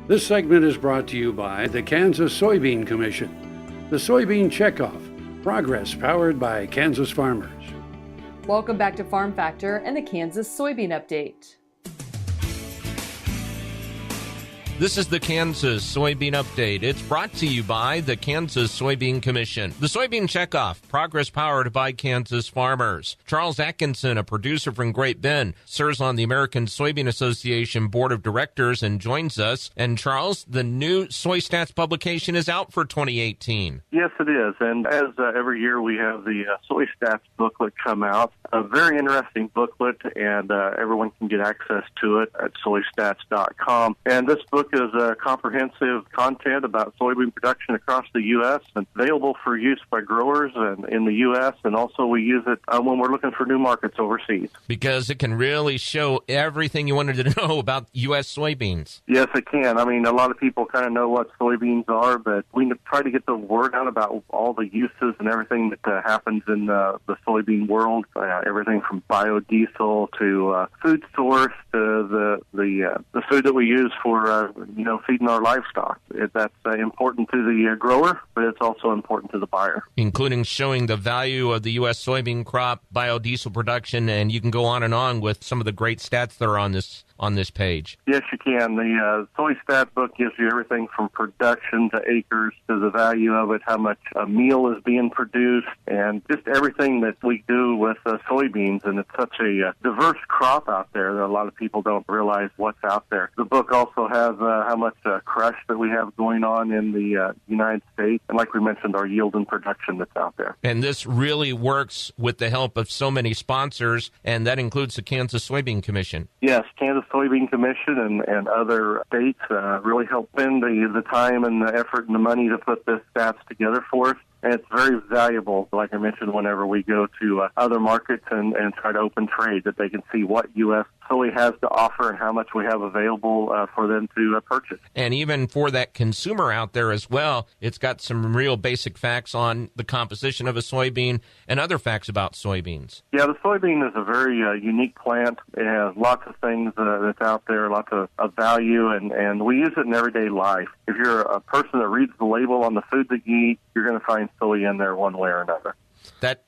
This segment is brought to you by the Kansas Soybean Commission. The Soybean Checkoff, progress powered by Kansas farmers. Welcome back to Farm Factor and the Kansas Soybean Update. This is the Kansas Soybean Update. It's brought to you by the Kansas Soybean Commission. The Soybean Checkoff, progress powered by Kansas farmers. Charles Atkinson, a producer from Great Bend, serves on the American Soybean Association Board of Directors and joins us. And Charles, the new Soy Stats publication is out for 2018. Yes, it is. And as every year we have the Soy Stats booklet come out, a very interesting booklet, and everyone can get access to it at soystats.com. And this book is comprehensive content about soybean production across the U.S. and available for use by growers in the U.S. And also we use it when we're looking for new markets overseas. Because it can really show everything you wanted to know about U.S. soybeans. Yes, it can. I mean, a lot of people kind of know what soybeans are, but we try to get the word out about all the uses and everything that happens in the soybean world, everything from biodiesel to food source to the food that we use for feeding our livestock. That's important to the grower, but it's also important to the buyer. Including showing the value of the U.S. soybean crop, biodiesel production, and you can go on and on with some of the great stats that are on this page. Yes, you can. The Soy Stat book gives you everything from production to acres to the value of it, how much a meal is being produced, and just everything that we do with soybeans. And it's such a diverse crop out there that a lot of people don't realize what's out there. The book also has how much crush that we have going on in the United States, and like we mentioned, our yield and production that's out there. And this really works with the help of so many sponsors, and that includes the Kansas Soybean Commission. Yes, Kansas Soybean Commission and other states really help spend the time and the effort and the money to put this stats together for us. And it's very valuable, like I mentioned, whenever we go to other markets and try to open trade, that they can see what U.S. soy has to offer and how much we have available for them to purchase. And even for that consumer out there as well, it's got some real basic facts on the composition of a soybean and other facts about soybeans. Yeah, the soybean is a very unique plant. It has lots of things that's out there, lots of value, and we use it in everyday life. If you're a person that reads the label on the food that you eat, you're going to find soy in there one way or another. That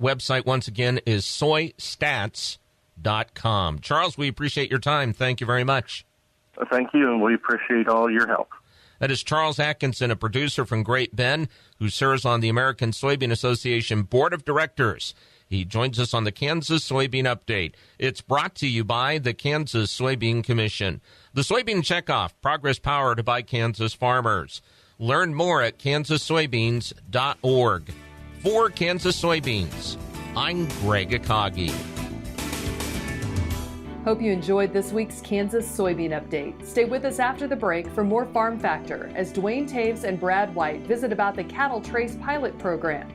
website, once again, is soystats.com. Charles, we appreciate your time. Thank you very much. Thank you, and we appreciate all your help. That is Charles Atkinson, a producer from Great Bend, who serves on the American Soybean Association Board of Directors. He joins us on the Kansas Soybean Update. It's brought to you by the Kansas Soybean Commission. The Soybean Checkoff, progress powered by Kansas farmers. Learn more at kansassoybeans.org. For Kansas Soybeans, I'm Greg Akagi. Hope you enjoyed this week's Kansas Soybean Update. Stay with us after the break for more Farm Factor as Dwayne Taves and Brad White visit about the Cattle Trace Pilot Program.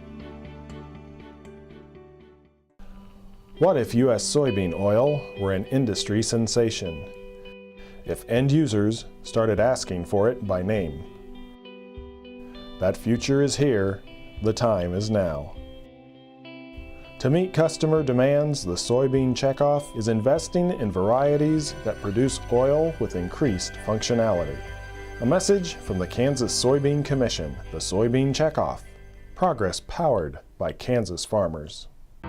What if U.S. soybean oil were an industry sensation? If end users started asking for it by name? That future is here, the time is now. To meet customer demands, the Soybean Checkoff is investing in varieties that produce oil with increased functionality. A message from the Kansas Soybean Commission, the Soybean Checkoff, progress powered by Kansas farmers.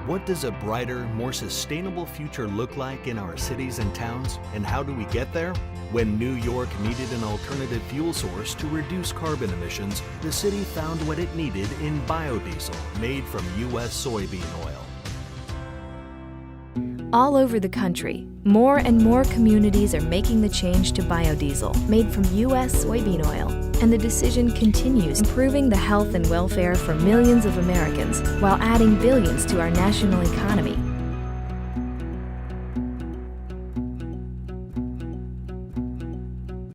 What does a brighter, more sustainable future look like in our cities and towns, and how do we get there? When New York needed an alternative fuel source to reduce carbon emissions, the city found what it needed in biodiesel made from U.S. soybean oil. All over the country, more and more communities are making the change to biodiesel made from U.S. soybean oil. And the decision continues, improving the health and welfare for millions of Americans while adding billions to our national economy.